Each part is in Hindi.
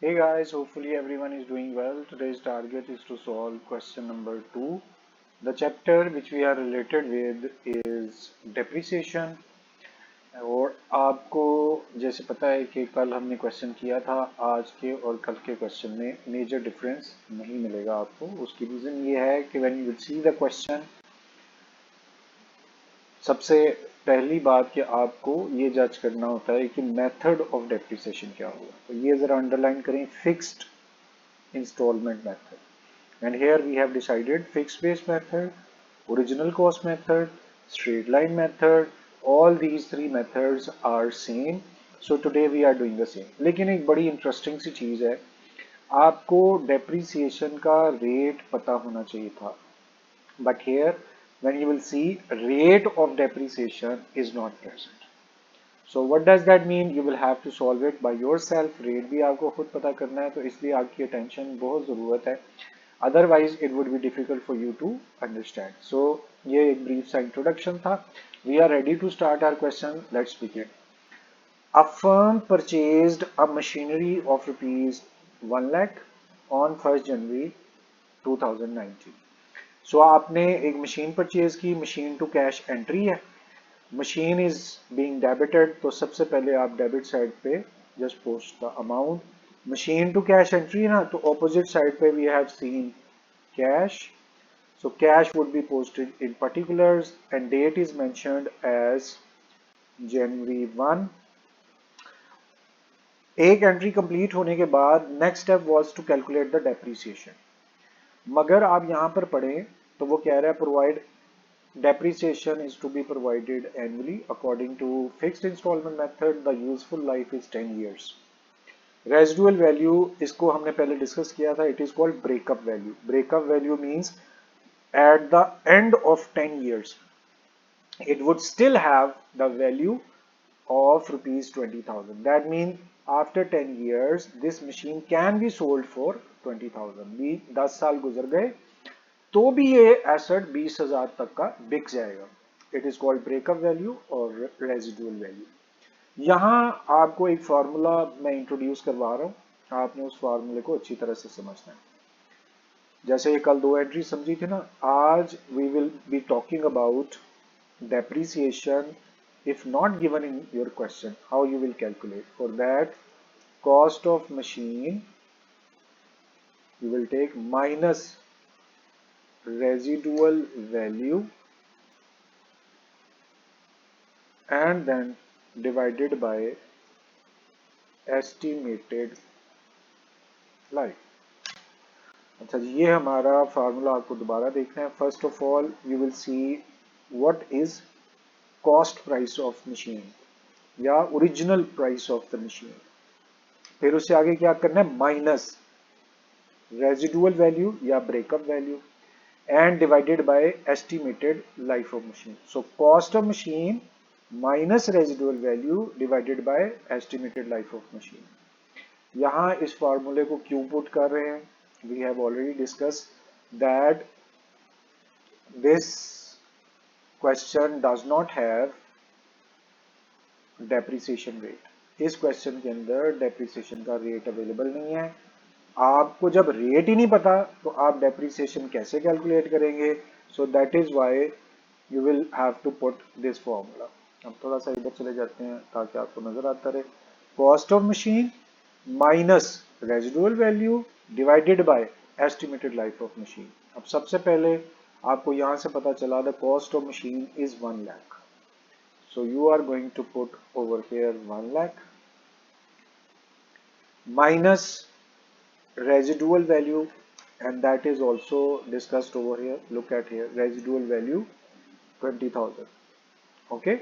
Hey guys, hopefully everyone is doing well. Today's target is to solve question number 2. The chapter which we are related with is depreciation. और आपको जैसे पता है कि कल हमने क्वेश्चन किया था, आज के और कल के क्वेश्चन में मेजर डिफरेंस नहीं मिलेगा आपको। उसकी रीज़न ये है कि when you will see the question, सबसे पहली बात कि आपको ये जज करना होता है कि मेथड ऑफ डेप्रिसिएशन क्या होगा। तो ये ज़रा अंडरलाइन करें, fixed installment method. And here we have decided fixed base method, original cost method, straight line method. All these three methods are same. So today we are doing the same. लेकिन एक बड़ी इंटरेस्टिंग सी चीज़ है, आपको डेप्रीसिएशन का रेट पता होना चाहिए था. But here when you will see, rate of depreciation is not present. So what does that mean? You will have to solve it by yourself. Rate भी आपको खुद पता करना है, तो इसलिए आपकी अटेंशन बहुत ज़रूरत है. Otherwise it would be difficult for you to understand. So ये एक brief सा introduction था. We are ready to start our question. Let's begin. A firm purchased a machinery of rupees 1 lakh on 1st January 2019. So आपने एक मशीन परचेज की, मशीन टू कैश एंट्री है, मशीन इज बीइंग डेबिटेड. तो सबसे पहले आप डेबिट साइड पे just post the amount. Machine to cash entry ना, तो ऑपोजिट साइड पे we have seen cash. So cash would be posted in particulars and date is mentioned as January 1. एक एंट्री कंप्लीट होने के बाद next step was to calculate the depreciation. मगर आप यहाँ पर पढ़ें तो वो कह रहा है provide depreciation is to be provided annually according to fixed installment method. The useful life is 10 years. Residual value, इसको हमने पहले डिस्कस किया था. It is called breakup value. Breakup value means at the end of 10 years it would still have the value of rupees 20,000. That means after 10 years this machine can be sold for 20,000. भी 10 साल गुजर गए तो भी ये एसेट 20,000 तक का बिक जाएगा. It is called breakup value और रेजिडुअल वैल्यू. यहाँ आपको एक फार्मूला मैं इंट्रोड्यूस करवा रहा हूँ, आपने उस फार्मूले को अच्छी तरह से समझना है. जैसे ये कल दो एंट्री समझी थी ना, आज we will be talking about depreciation. If not given in your question, how you will calculate? For that, cost of machine you will take minus residual value and then divided by estimated life. अच्छा जी, ये हमारा फार्मूला आपको दोबारा देखना है. First of all you will see what is cost price of machine या original price of the machine. फिर उससे आगे क्या करना है, माइनस रेजिडुअल वैल्यू या breakup value and divided by estimated life of machine. So cost of machine minus residual value divided by estimated life of machine. यहाँ इस फार्मूले को क्यों पुट कर रहे हैं? We have already discussed that this question does not have depreciation rate. इस क्वेश्चन के अंदर डेप्रिसिएशन का रेट अवेलेबल नहीं है. आपको जब रेट ही नहीं पता तो आप डेप्रिसिएशन कैसे कैलकुलेट करेंगे? So that is why you will have to put this formula. अब थोड़ा सा इधर चले जाते हैं ताकि आपको नजर आता रहे. Cost of machine minus residual value divided by estimated life of machine. अब सबसे पहले आपको यहां से पता चला the cost of machine is 1 lakh. So you are going to put over here 1 lakh minus residual value, and that is also discussed over here. Look at here, residual value 20,000. Okay,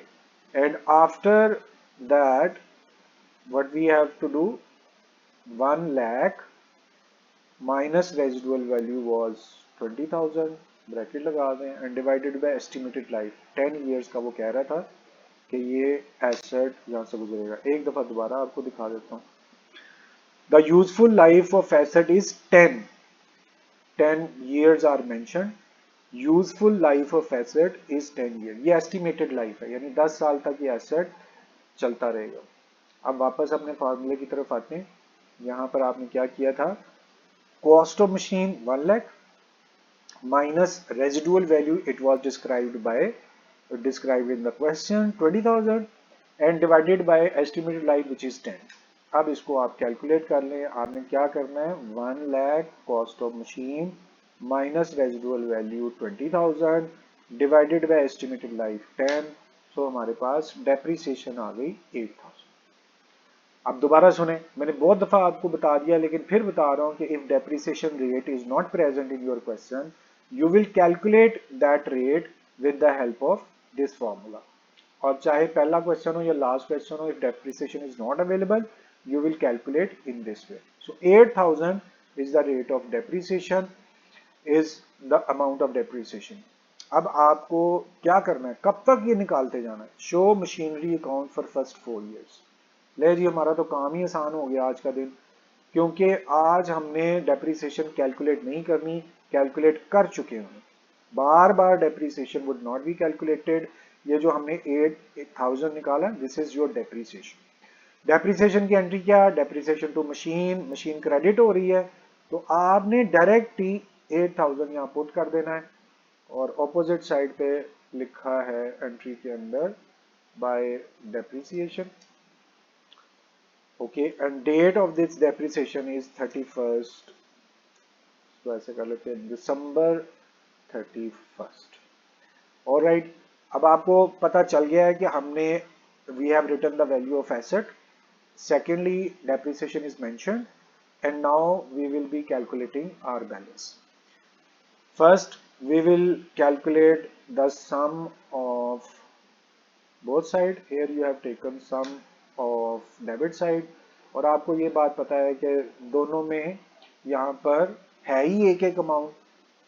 and after that what we have to do, 1 lakh minus residual value was 20,000, bracket लगा दें, and divided by estimated life 10 years का वो कह रहा था कि ये एसेट यहाँ से गुजरेगा. एक दफा दोबारा आपको दिखा देता हूँ. The useful life of asset is 10. 10 years are mentioned. Useful life of asset is 10 years. ये estimated life है, यानी 10 साल तक ये asset चलता रहेगा. अब वापस अपने फार्मूले की तरफ आते हैं. यहाँ पर आपने क्या किया था, cost of machine 1 lakh minus residual value it was described in the question 20,000 and divided by estimated life which is 10. अब इसको आप कैलकुलेट कर लें, आपने क्या करना है, 1 lakh cost of machine minus residual value 20,000 divided by estimated life 10, सो हमारे पास डेप्रिसिएशन आ गई 8,000। अब दोबारा सुने, मैंने बहुत दफा आपको बता दिया लेकिन फिर बता रहा हूं कि if depreciation rate is not present in your question you will calculate that rate with the help of this formula. और चाहे पहला क्वेश्चन हो या लास्ट क्वेश्चन हो, if depreciation is not available you will calculate in this way. So 8,000 is the rate of depreciation, is the amount of depreciation. अब आपको क्या करना है, कब तक ये निकालते जाना है, show machinery account for first 4 years। ले जी, हमारा तो काम ही आसान हो गया आज का दिन, क्योंकि आज हमने डेप्रिसिएशन कैलकुलेट नहीं करनी, कैलकुलेट कर चुके हैं। बार बार depreciation would not be calculated. ये जो हमने 8,000 निकाला, this is your depreciation. Depreciation की एंट्री क्या, depreciation to machine, machine credit हो रही है तो आपने डायरेक्ट ही 8,000 यहाँ पुट कर देना है और ऑपोजिट साइड पे लिखा है एंट्री के अंदर by depreciation. Okay, and date of this depreciation is 31st, तो ऐसे कर लेते हैं दिसंबर 31st। ऑलराइट, अब आपको पता चल गया है कि हमने we have written the value of asset, secondly depreciation is mentioned and now we will be calculating our balance. First we will calculate the sum of both side. Here you have taken sum of debit side और आपको ये बात पता है कि दोनों में यहाँ पर है ही एक एक अमाउंट,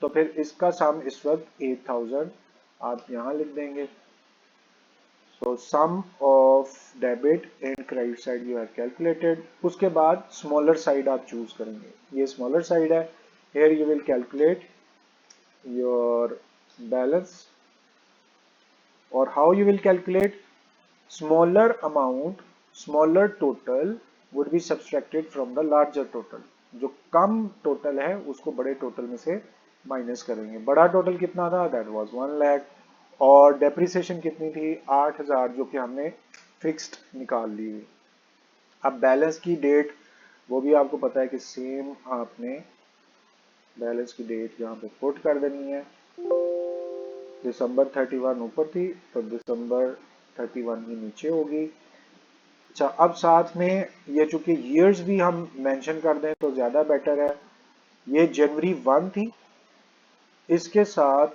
तो फिर इसका सम इस वक्त 8,000 आप यहाँ लिख देंगे। So sum of debit and credit side you have calculated. उसके बाद smaller side आप choose करेंगे, ये smaller side है। Here you will calculate your balance, or how you will calculate, smaller amount, smaller total would be subtracted from the larger total. जो कम total है उसको बड़े total में से माइनस करेंगे। बड़ा total कितना था, that was 1 lakh, और डेप्रिसिएशन कितनी थी, 8,000, जो कि हमने फिक्स्ड निकाल ली। अब बैलेंस की डेट वो भी आपको पता है कि सेम आपने बैलेंस की डेट यहाँ पे पुट कर देनी है। दिसंबर 31 ऊपर थी तो दिसंबर 31 ही नीचे होगी। अच्छा, अब साथ में ये चूंकि ईयर्स भी हम मेंशन कर दें तो ज्यादा बेटर है। ये जनवरी 1 थी, इसके साथ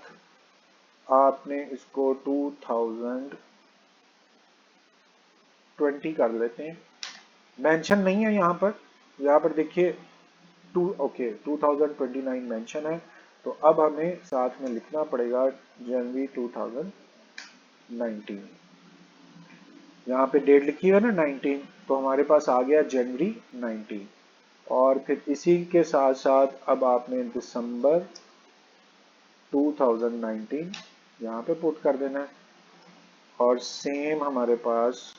आपने इसको 2020 कर लेते हैं। मेंशन नहीं है यहाँ पर देखिए 2029 मेंशन है, तो अब हमें साथ में लिखना पड़ेगा जनवरी 2019। यहाँ पे डेट लिखी है ना 19, तो हमारे पास आ गया जनवरी 19, और फिर इसी के साथ साथ अब आपने दिसंबर 2019 यहाँ पे पुट कर देना है, और सेम हमारे पास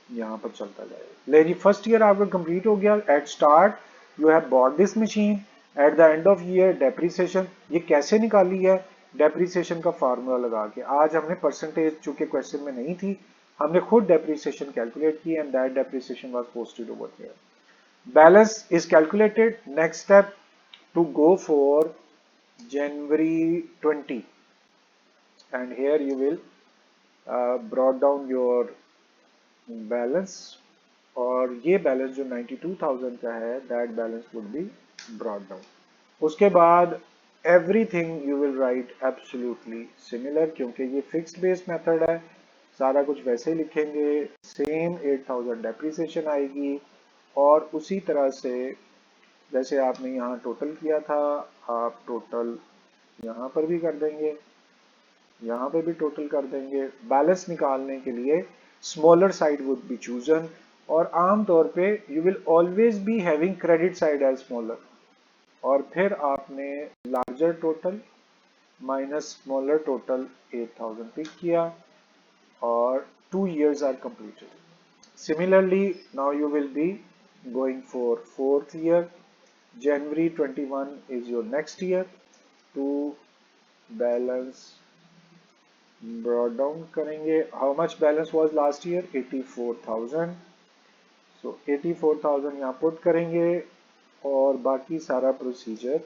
यहाँ पर चलता जाएगा। ले जी, फर्स्ट ईयर आपका कंप्लीट हो गया। At start you have bought this machine, at the end of year depreciation, ये कैसे निकाली है, डेप्रिसिएशन का फार्मूला लगा के। आज हमने परसेंटेज चूंकि क्वेश्चन में नहीं थी, हमने खुद डेप्रिसिएशन कैलकुलेट की and that depreciation was posted over here. Balance is calculated. Next step to go for January 20, and here you will brought down your balance, और ये बैलेंस जो 92,000 का है that balance would be brought down। उसके बाद everything you will write absolutely similar, क्योंकि ये fixed base method है, सारा कुछ वैसे ही लिखेंगे। सेम 8,000 डेप्रिसिएशन आएगी, और उसी तरह से जैसे आपने यहाँ टोटल किया था आप टोटल यहाँ पर भी कर देंगे, यहाँ पे भी टोटल कर देंगे। बैलेंस निकालने के लिए smaller side would be chosen, और आम तौर पे you will always be having credit side as smaller, और फिर आपने larger total minus smaller total 8,000 pick किया, और 2 years are completed. Similarly now you will be going for fourth year. January 21 is your next year. To balance brought down करेंगे. How much balance was last year? 84,000. So 84,000 यहाँ पुट करेंगे और बाकी सारा प्रोसीजर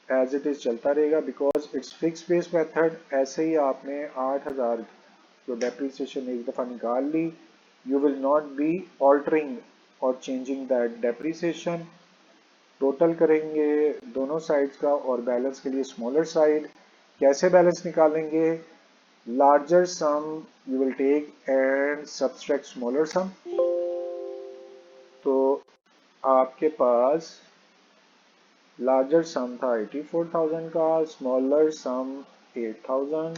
एज इट इज चलता रहेगा because it's fix base method. ऐसे ही आपने 8,000 जो डेप्रिसिएशन एक दफ़ा निकाल ली, you will not be altering और चेंजिंग दैट डेप्रिसिएशन. टोटल करेंगे दोनों साइड्स का और बैलेंस के लिए स्मॉलर साइड. कैसे बैलेंस निकालेंगे? Larger sum you will take and subtract smaller sum. तो आपके पास लार्जर सम था 84,000 का, smaller sum 8,000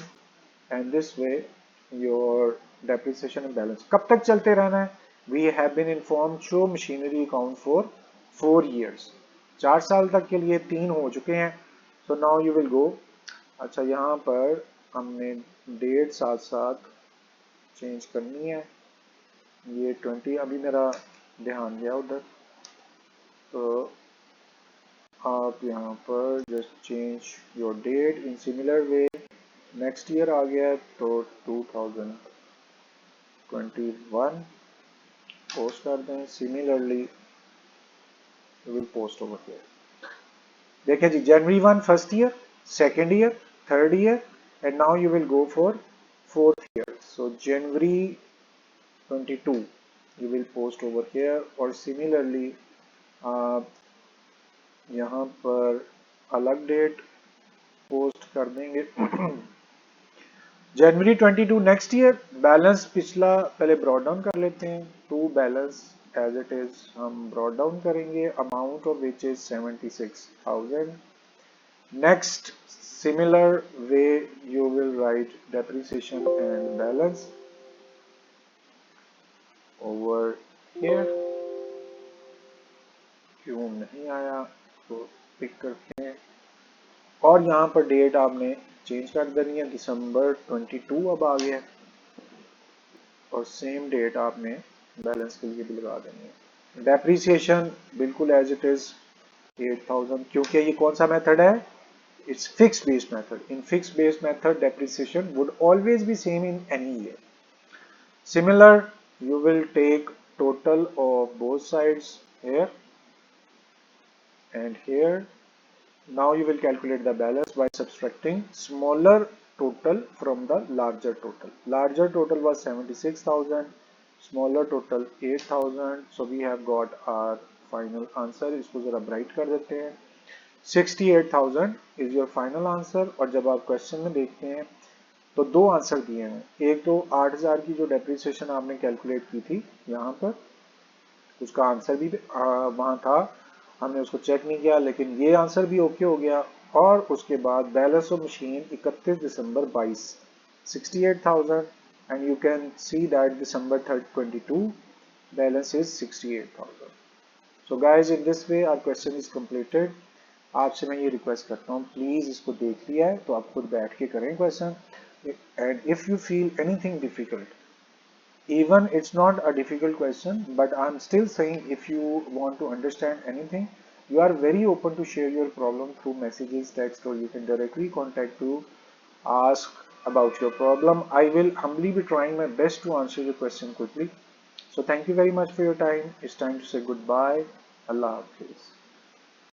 and this way your depreciation and balance. कब तक चलते रहना है? We have been informed show machinery account for 4 years. 4 साल तक के लिए 3 हो चुके हैं. सो नाउ यू विल गो. अच्छा, यहाँ पर हमने डेट साथ साथ चेंज करनी है. ये 20 अभी मेरा ध्यान गया उधर, तो आप यहाँ पर just change your date in similar way. Next year आ गया है तो 2021 पोस्ट कर दें. Similarly you will post over here. देखिए जी, January 1 first year, second year, third year and now you will go for fourth year. So January 22 you will post over here और similarly आप यहाँ पर अलग डेट पोस्ट कर देंगे. January 22 next year. बैलेंस पिछला पहले ब्रॉड डाउन कर लेते हैं. To balance as it is हम ब्रॉड डाउन करेंगे. Amount of which is 76,000. Next similar way you will write depreciation and balance over here. क्यों नहीं आया तो पिक करते हैं और यहाँ पर डेट आपने चेंज कर देनी है. दिसंबर 22 अब आ गया और सेम डेट आपने बैलेंस के लिए भी लगा देनी है. डेप्रिसिएशन बिल्कुल एज इट इज 8,000. क्योंकि ये कौन सा मेथड है? It's fix base method. In fix base method depreciation would always be same in any year. Similar, you will take total of both sides here and here. Now you will calculate the balance by subtracting smaller total from the larger total. Larger total was 76,000, smaller total 8,000. So we have got our final answer. इसको जरा bright कर देते हैं. 68,000 is your final answer. और जब आप क्वेश्चन में देखते हैं तो दो आंसर दिए हैं. एक तो 8,000 की जो डेप्रिसिएशन आपने कैलकुलेट की थी यहाँ पर, उसका आंसर भी वहाँ था, हमने उसको चेक नहीं किया, लेकिन ये आंसर भी ओके हो गया. और उसके बाद बैलेंस ऑफ मशीन 31 दिसंबर 22 68,000 and you can see that December 22 balance is 68,000. So guys, in this way our question is completed. आपसे मैं ये रिक्वेस्ट करता हूँ, प्लीज इसको देख लिया है तो आप खुद बैठ के करें question. And if you feel anything difficult, even it's not a difficult question, but I'm still saying if you want to understand anything, you are very open to share your problem through messages, text, or you can directly contact to ask about your problem. I will humbly be trying my best to answer your question quickly. So thank you very much for your time. It's time to say goodbye. Allah Hafiz.